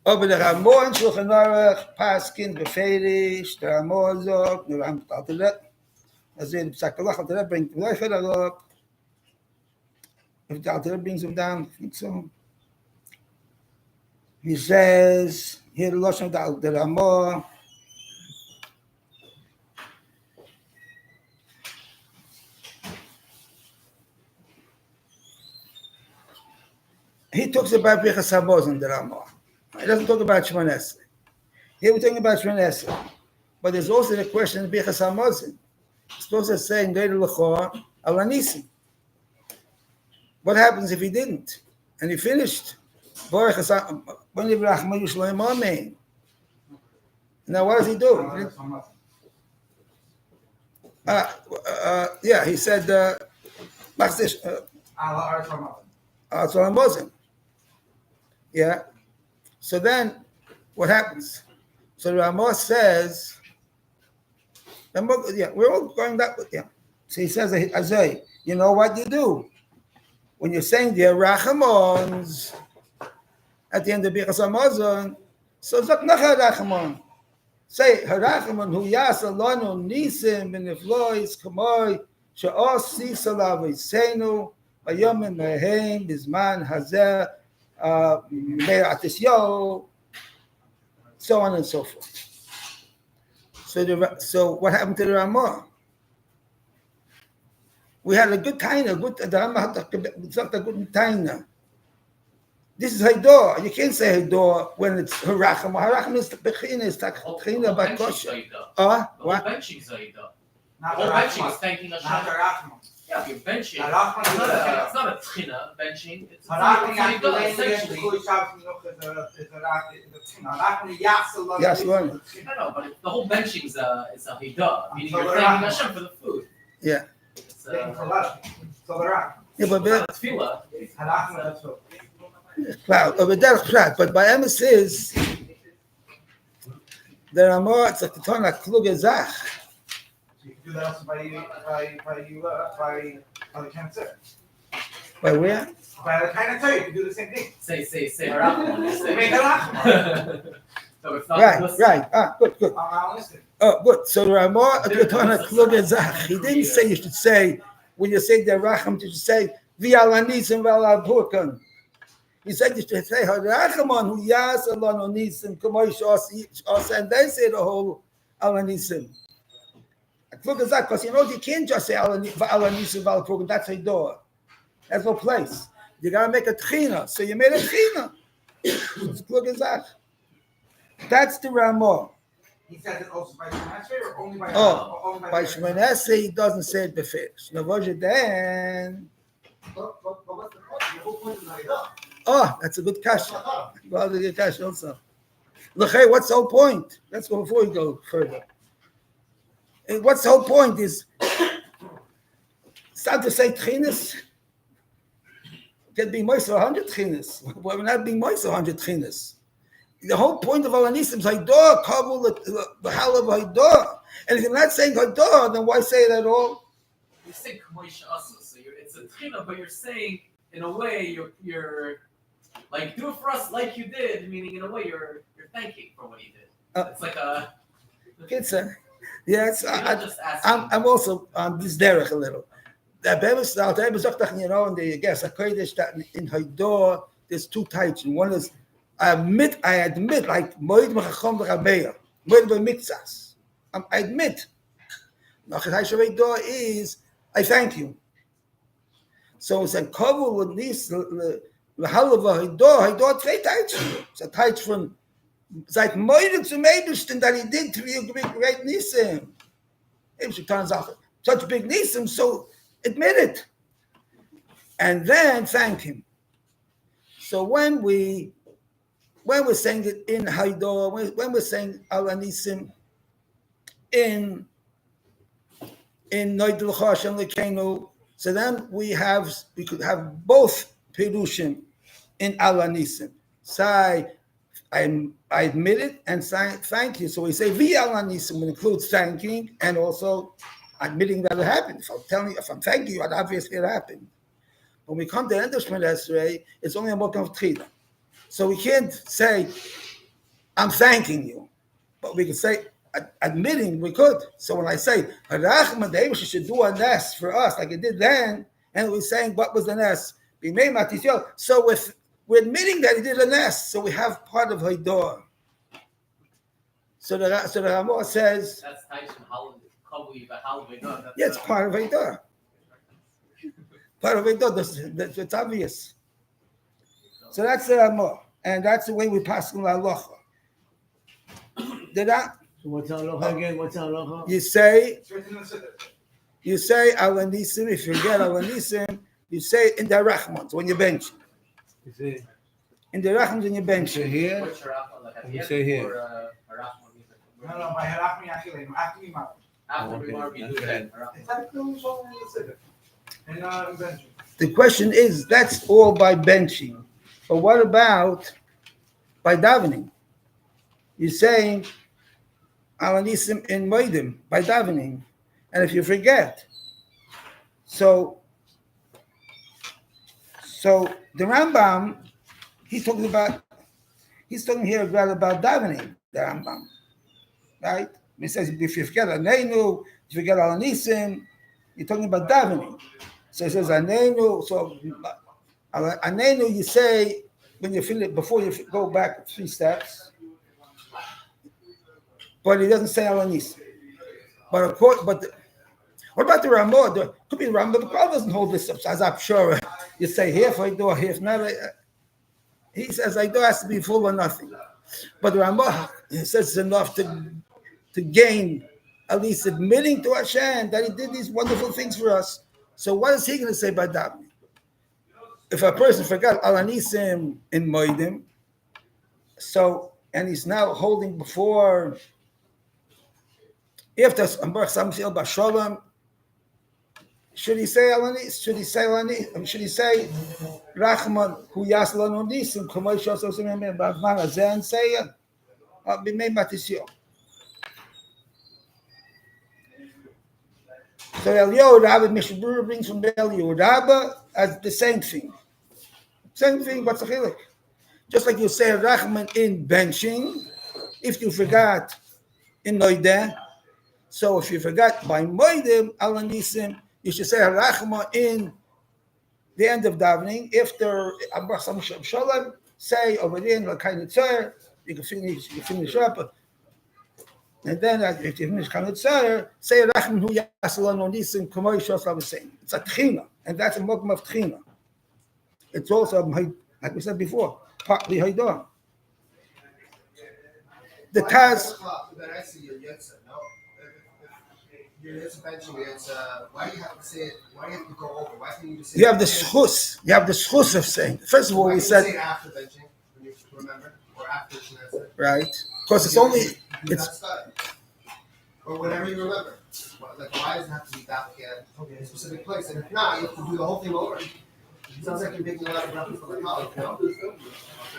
Aber der Ramor in Shulchan Aruch, Paskin, Beferish, der Ramor zog, der Ram Alter Rebbe, also in Psakalach, Alter Rebbe bringt the Leifer along. If the Alter Rebbe brings him down, I think so. He says, here the Lashon of the Ramah. He talks about Birchas Hamaz in the Ramah. He doesn't talk about Shmones. Here we're talking about Shmones. But there's also the question of Birchas Hamaz. It's supposed to say in Geir L'chor, Al Anisim. What happens if he didn't? And he finished. Now what does he do? Yeah, he said, yeah. So then, what happens? So Ramos says, yeah, we're all going that way. Yeah. So he says, Azay, you know what you do? When you're saying the Rachamons, at the end of Birchas Hamazon, so Zok Nacha Rachamon. Say, Harachamon, hu yasa lanu nisim beneflois kamoi, she'os sisalav isenu, bayomim mehem, bizman hazeh, me'atisyo, so on and so forth. So what happened to the Ramah? We had a good taina, the Ramah had a good taina. This is Haidor. You can't say Haidor when it's Haracham. Haracham is the Bechina, is Tachina Bakosha. The whole benching is Haidor. The whole benching is thanking Hashem. Yeah, if you're benching, Harav it's not Harav it's not a tchina benching. It's Harav essentially. Yes, one. I know, but the whole benching is a hidah, meaning So you're we're thanking not- Hashem for the food. Yeah. It's Yeah, but not a tefillah. but by emes is there are more. It's like the Torah kluge zach. You can do that also by the cancer. By where? By the kind of you can do the same thing. Say Harav when you say. Make Harav. So it's not Right, just- right. Good. I'm listening. Oh, good. So there are more at the Torah kluge zach. He didn't say you should say when you say the racham, you should say v'alanism v'alaburkan. He said you should say harachamon hu yas alon onisim kamoish os, and then say the whole alanisim. Because you can't just say alanisim v'alaburkan. That's a door. That's no place. You gotta make a tchina. So you made a tchina. It's klugazach. That's the Ramah. He says it also by Shemoneh or only by Oh, by Shemoneh he doesn't say it beferish. Navoja then. But what's the point? The whole point is Haidah. Oh, that's a good kasha. Well, the good kasha also. Look, hey, what's the whole point? Let's go before we go further. And what's the whole point is it's not to say tchinas. It can be moist 100 tchinas. We're not being moist 100 tchinas. The whole point of Alanisim is Haidah, Kabul, the hell of Haidah. And if you're not saying Haidah, then why say it at all? You say kamoish asa, so it's a tchina, but you're saying in a way you're like do it for us like you did, meaning in a way you're thanking for what he did. It's like a. It's yes. You're not just asking. I'm also on this derech a little. The Rebbe sagt, you know, in the guess a kodesh that in Haidah there's two types. And one is I admit, like moed mechachom v'rabeya, moed b'mitzas. I admit. Nachat Haidah is I thank you. So it's a kavul with this l'halava Haidah three types. It's a type from seit moed zu Meibishtin that he did to you great nisim. It turns out such big nisim, so admit it, and then thank him. So when we're saying it in Haidah, when we're saying Al Anisim in Noidul Chashem Lekenu, so then we could have both Pirushim in Al Anisim. Say, I admit it and say thank you. So we say Vi Al Anisim, which includes thanking and also admitting that it happened. If I'm thanking you, obviously it happened. When we come to Endershman Esrei, it's only a mokum of tchila. So we can't say, I'm thanking you. But we can say, admitting we could. So when I say, Harachman, the Eibush should do a nes for us, like it did then, and we're saying, what was the nes? So we're admitting that he did a nes, so we have part of Haidah. So the Ramah says, That's Taishan Halal. yeah, it's part of Haidah. Part of Haidah, it's obvious. So that's the Ramah, and that's the way we pass on halacha. Did that? So what's halacha again? What's halacha? You say It's written in the Siddur. Al Anisim. If you get Al Anisim, you say it in the Rachmans when you bench. You say, In the Rachmans when you bench. say here. What's Harav like at the You end say here. or Harav when you No, by Harachmi Achilem, after we mark. after we Okay, mark you do okay. that. Harav. It's like the Shulchan in the Siddur. And Benjamin. The question is, that's all by benching. But what about by davening? You're saying Al Anisim in Moedim by davening, and if you forget, so the Rambam, he's talking here about davening. The Rambam, right? He says if you forget Aneinu, if you forget Al Anisim, you're talking about davening. So he says Aneinu. So Aneinu, you say when you feel it before you go back 3 steps. But he doesn't say Al Anisim. But of course, what about the Ramah? There could be Ramah, but the Kollel doesn't hold this up. As I'm sure you say here for Haidah, here if not. He says Haidah has to be full or nothing. But the Ramah, he says it's enough to gain, at least admitting to Hashem that he did these wonderful things for us. So what is he going to say by davening? If a person forgot Alanisim in Moedim, so and he's now holding before, if there's Ambar Samsil Bashalom, should he say Alanis? Should he say Alanis? Should he say Rahman who Yaslan on this and commercial social media Bavman Azen say be made Matisio. So Elio Rabbi Mishabur brings from Elio Rabba as the same thing. Same thing, but just like you say Rahman in benching, if you forgot in Noida, so if you forgot by Moedim Alanisim, you should say Rahman in the end of davening. If there Abba Samsham Shalom, say over there in Lakay Nitzer, you can finish up. And then if you finish Kanutzer, say Rahman Hu Yasalan Onisim Kamoy Shosla was saying. It's a Tchina, and that's a Mokum of Tchina. It's also, like we said before, partly Haidon. The Taz. Then I see your Yetzer, no? Your Yetzer benching, it's why do you have to say it? Why do you have to go over? Why can't you just say You have the schus. You have the schus of saying. First of all, we said. Say it after benching, when you remember, or after Shnezzer. Right. Because it's only. It's. Or whatever you remember. Like, why does it have to be that in a specific place? And if not, you have to do the whole thing over. It sounds like you're making a lot of reference for the college, you know?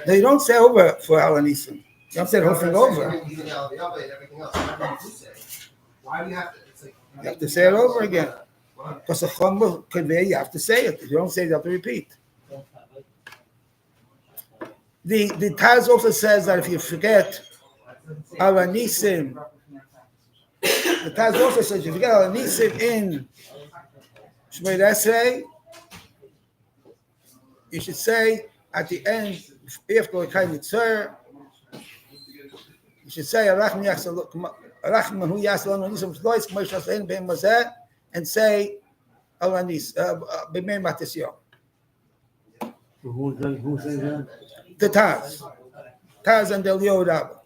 They don't say over for Alanisim. You don't say the whole thing over. And everything else. Whatever you do say. Why do you have to? It's like, You have to say it over again. Because the Chumba convey, you have to say it. If you don't say it, you have to repeat. The Taz also says that if you forget Alanisim, the Taz also says if you forget Alanisim in Shmei Esrei, you should say at the end, after the kind of you should say Arachman Hu Yaslan Onisim Shlois K'may Shaslein Be'em Mazeh, and say Alanis B'mei Matisyo. Who says that? The Taz and Elio Rabba.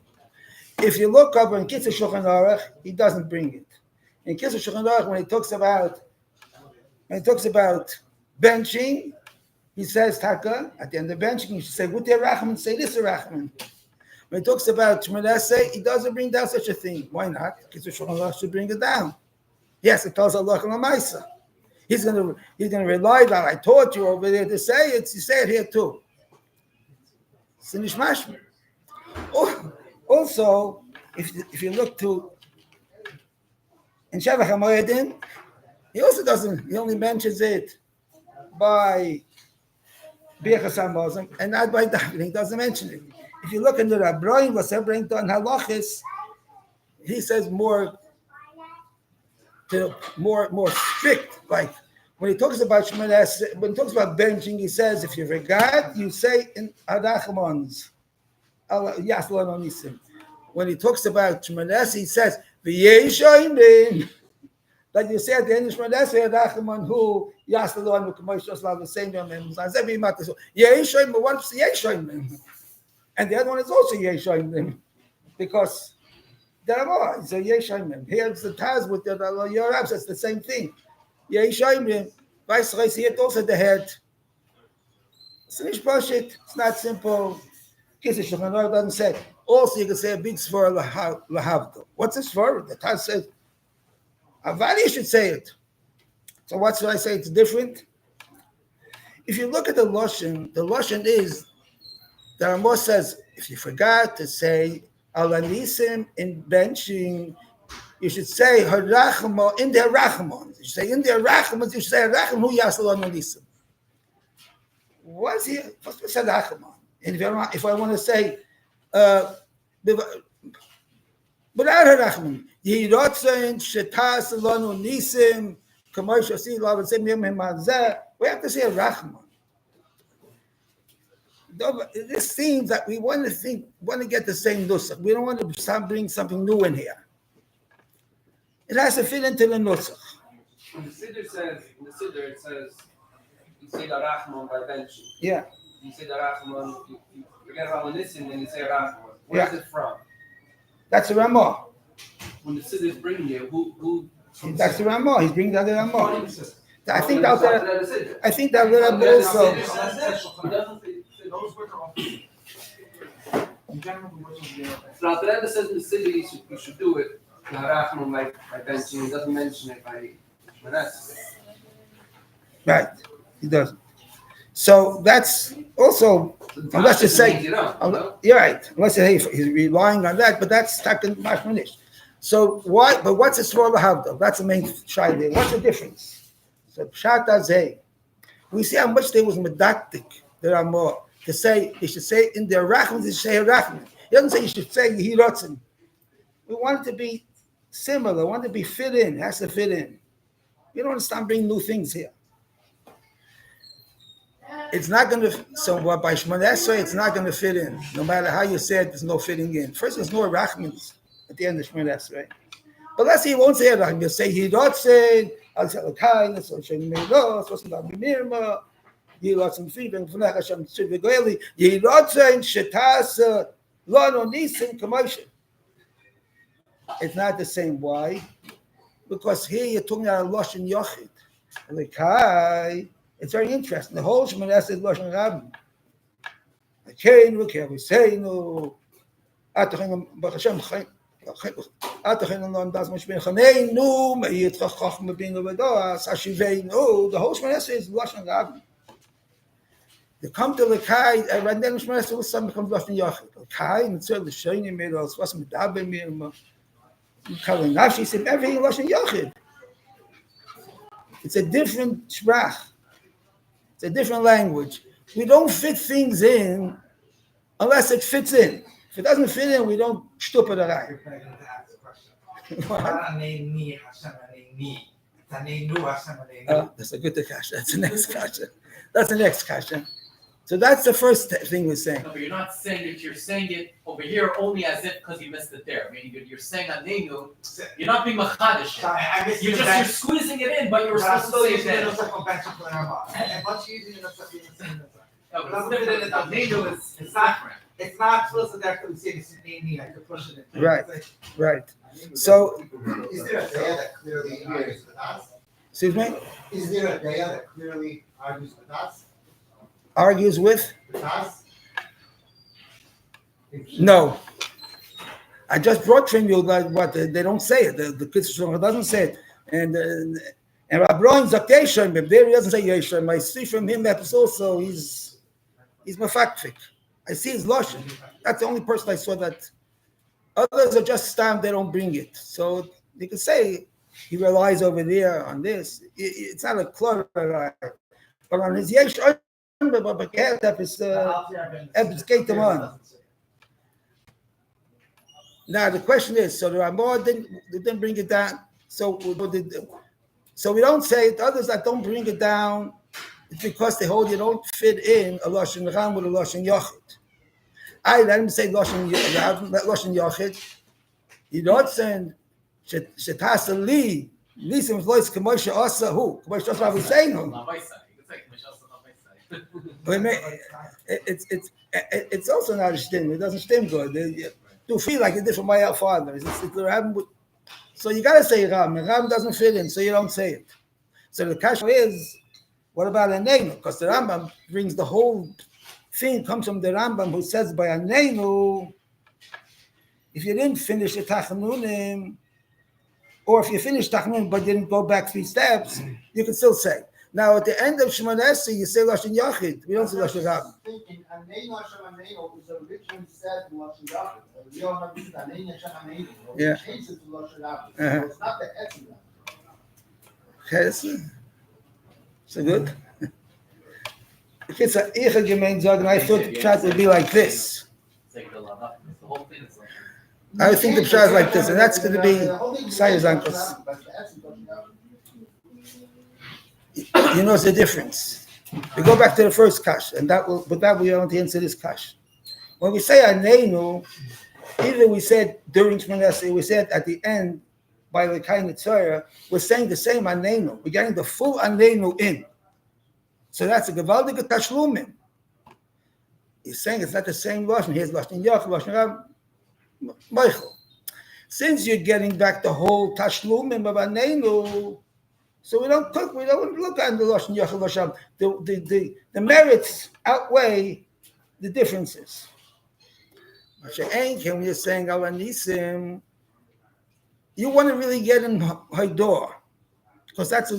If you look up in Kitzur Shulchan Aruch, he doesn't bring it. In Kitzur Shulchan Aruch, when he talks about benching, he says Taka at the end of benching. You should say Gutei Rachman, say this Rachman. When he talks about Shmoneh, he doesn't bring down such a thing. Why not? Kitzur Shulchan Aruch should bring it down. Yes, it tells Allah Lamaisa. He's going to rely that I taught you over there to say it. You say it here too. Sinish Mashma. Also, if you look to in Shavach HaMoedim, he also doesn't. He only mentions it by Birchas HaMazon and not by davening. He doesn't mention it. If you look into the Abraham, what's bring down halachis, he says more strict. Like when he talks about Shmoneh, when he talks about benching, he says if you forgot, you say in Adachmons. Yaslan Onisim. When he talks about Shmoneh, he says V'yeshoimim. That you say at the end of Shmoneh, Adachman who Yaslan K'may Shosla the same and Zazebi Matas. Yeshoimim. What's Yeshoimim? And the other one is also Yeshoimim because there are it's a Yeshoimim. Here's the Taz with the Yorabs. It's the same thing. Yeshoimim. Vice versa. Here also the head. It's not bullshit. It's not simple. Kitzur Shulchan Aruch doesn't say. Also, you can say a big svar lahavdil. What's a svar? The Taz says, Avadi should say it. So what should I say? It's different. If you look at the Lashon is, the Ramah says, if you forgot to say Alanisim in benching, you should say Harachma in their Rachmon. You should say in their Rachmon, you should say Rachman Hu Yaslan Onisim. What's here? First we said Rachmon. And if I want to say, without Harachman, Yiratzin, Shetas, Lanu, Nisim, Kamosh, Asi, Lav, and Semyam, Hemazeh, we have to say Rachman. This seems that we want to get the same nusach. We don't want to bring something new in here. It has to fit into the nusach. When the Siddur says, it says, you say the Rachman by benching. Yeah. You say the Rachman, you forget about Nisim, then you say Rachman. Where is it from? That's the Ramah. When the Siddur is bringing you, who that's the Ramah. He's bringing down the Ramah. I think that Rebbe also. He doesn't say Those words are all. In general, the words will be okay. So the Rebbe says in the city you should do it. The Harav by benching, he doesn't mention it by Manas. Right, he doesn't. So that's also, unless you say, you're right, unless you say he's relying on that, but that's taken mashmanish. So why? But what's the small havdol? That's the main shayla there. What's the difference? So pshat azay. We see how much there was medactic. There are more to say. You should say in the rachman. You should say rachman. He doesn't say you should say hirotzen. We want it to be similar. We want it to be fit in. It has to fit in. You don't understand bringing new things here. It's not going to, so what by Shemon Esrei, it's not going to fit in. No matter how you say it, there's no fitting in. First, there's no rachmans at the end of Shemon Esrei. But let's say he won't say rachman. He'll say hirotzen, I'll say kindness, I'll say meilos, I'll say mirma, hirotzen freedom, v'nech Hashem tzid v'goeli, hirotzen shetas lo nisin commotion. It's not the same. Why? Because here you're talking about a lashon yochid. Lekai. It's very interesting. The whole Shemon Esrei is lashon rabbi. Akeinu keviseinu, atachin b'Hashem atachin non das mishbein chaneinu meyitzchach chachma binu v'doas hashiveinu. The whole Shemon Esrei is lashon rabbi. They come to Lekai, and then Shemon Esrei suddenly becomes lashon yochid. Lekai and it's the shaynim midos was medaber mirma. Everything lashon yochid. It's a different sprach. It's a different language. We don't fit things in unless it fits in. If it doesn't fit in, we don't shtup it around. That's a good kasha. That's the next kasha. That's the next kasha. So that's the first thing we're saying. No, but you're not saying it. You're saying it over here only as if because you missed it there. Meaning you're saying Anenu. You're not being machadish. You're squeezing it in, but you're supposed to say it there. No, but Anenu is different. It's not explicit there because we say it's Nini. I could push it in. Right. So, Is there a daya that clearly argues the das? excuse me? Is there a daya that clearly argues the das? Argues with? The das? No. I just brought from you like what they don't say it. The Kitzur doesn't say it. And Rabbi Zakeshem, if there he doesn't say Yeshem, I see from him that is also he's mafakfik. I see his lashon. That's the only person I saw that. Others are just stamped, they don't bring it. So they could say he relies over there on this. It's not a clutter, but on his Yesh, now the question is, so the Ramah didn't bring it down. So we don't say it. Others that don't bring it down, it's because they hold you don't fit in a lashon ram with a lashon yochid. I let him say lashon yochid. You don't send shetasa li nisim lois k'moshe asa who k'moshe asa was saying who. It's also not a shtim. It doesn't stem good. You feel like it did for my father. So you gotta say Ram. Ram doesn't fit in, so you don't say it. So the kasha is, what about Anenu? Because the Rambam brings the whole thing comes from the Rambam who says by Anenu, if you didn't finish the Tachanunim, or if you finished Tachanunim but didn't go back 3 steps, you can still say. Now at the end of Shemon Esrei, you say Lashon Yachid. We don't say Lashon Rab. Thinking Anenu Hashem Anenu is originally said Lashon Yachid. We all know this Anenu Hashem Anenu. We changed it to Lashon Rab. So it's not the Etzim. Okay, so good. It's a Eichel Gemein Zog, and I thought the pshat would be like this. I think the pshat is like this, and that's going to be Sayer's uncles. You know the difference. We go back to the first kash, and with that we want to answer this kash. When we say Anenu, either we said during Shemon Esrei, we said at the end by the kind of tzara, we're saying the same Anenu. We're getting the full Anenu in. So that's a gewaldige tashlumim. He's saying it's not the same lashon. Here's lashon yach, lashon rab, Michael. Since you're getting back the whole tashlumim of Anenu, So we don't look at the Lashon Yachid Lasham. The merits outweigh the differences. When you're saying Alanisim, you want to really get in Haidor, because that's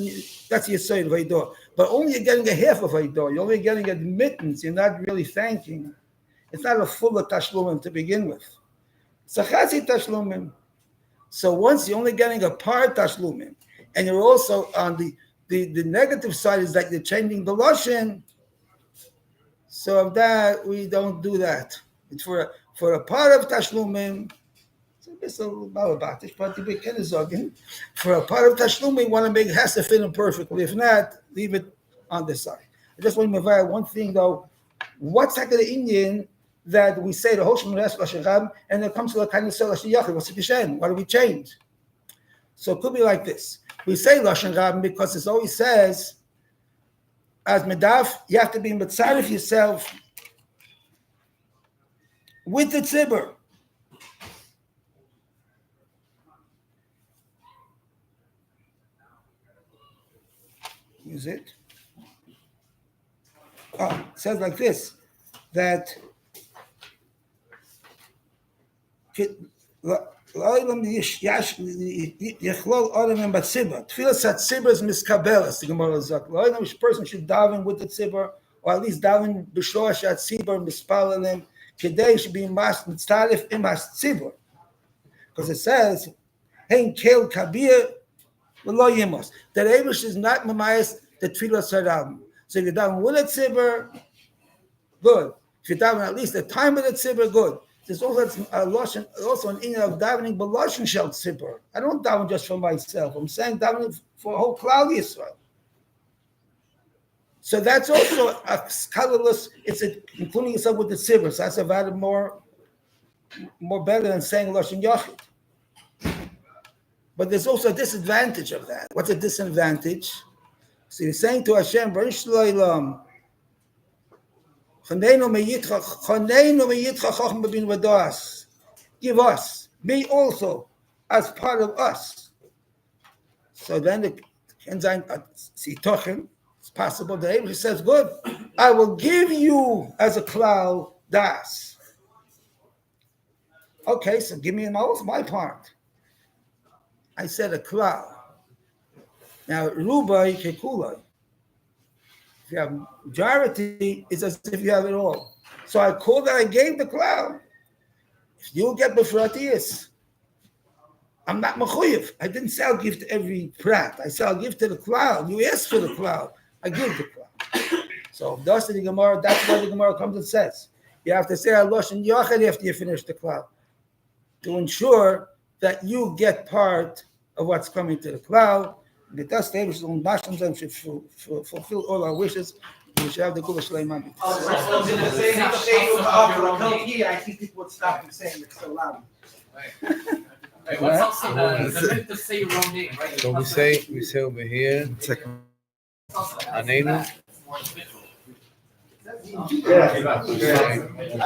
your side of Haidor. But only you're getting a half of Haidor. You're only getting admittance. You're not really thanking. It's not a full Tashlumim to begin with. It's a Chazi Tashlumim. So once you're only getting a part Tashlumim, and you're also on the negative side is that you're changing the Lashon. So of that, we don't do that. It's for a part of Tashlumim. It's a little balabatish, but the big again. For a part of Tashlumim, we want to make has to fit in perfectly. If not, leave it on the side. I just want to make one thing though. What's like the Indian that we say the Hoshim Res Lashon and it comes to the kind of Lashon Yachid? What's the Kishen? What do we change? So it could be like this. We say Lashon Rab because it always says, as Medaf, you have to be mitzaref yourself with the tzibur. Is it? Oh, it says like this, that Yechlol Adam and Batzibah. Tfilas HaTzibah is miskabelas. The Gemara sagt, which person should daven with the tzibah, or at least daven b'shlosh HaTzibah mispalalim. Kedei should be mitzaref im HaTzibah, because it says, "Hein kel kabir v'lo yemos." That Eibush is not mamayis the tfilas Harav. So if you daven with a tzibah, good. If you daven at least the time of the tzibah, good. There's also an inyan of davening b'lashon shel tzibur. I don't daven just for myself. I'm saying davening for a whole cloud Yisrael. So that's also a colorless. It's including yourself with the tzibur. So that's about more better than saying lashon yachid. But there's also a disadvantage of that. What's a disadvantage? So you're saying to Hashem, Baruch Shloilam. Give us, me also, as part of us. So then it's possible that Abraham says, good, I will give you as a cloud das. Okay, so give me my part. I said a cloud. Now, Rubai Kekulai. If you have majority, it's as if you have it all. So I called that I gave the cloud. If you get b'fratiyas, I'm not mechuyev. I didn't say I'll give to every prat. I said I'll give to the cloud. You asked for the cloud. I give the cloud. So that's the Gemara. That's why the Gemara comes and says you have to say Lashon Yachid after you finish the cloud to ensure that you get part of what's coming to the cloud. The test should fulfill all our wishes. We should have the Kula Shleiman. I think people would stop and saying it's so loud. Wait, what's also the minute to say your own name, right? So we say over here, Anenu. More individual. Yeah.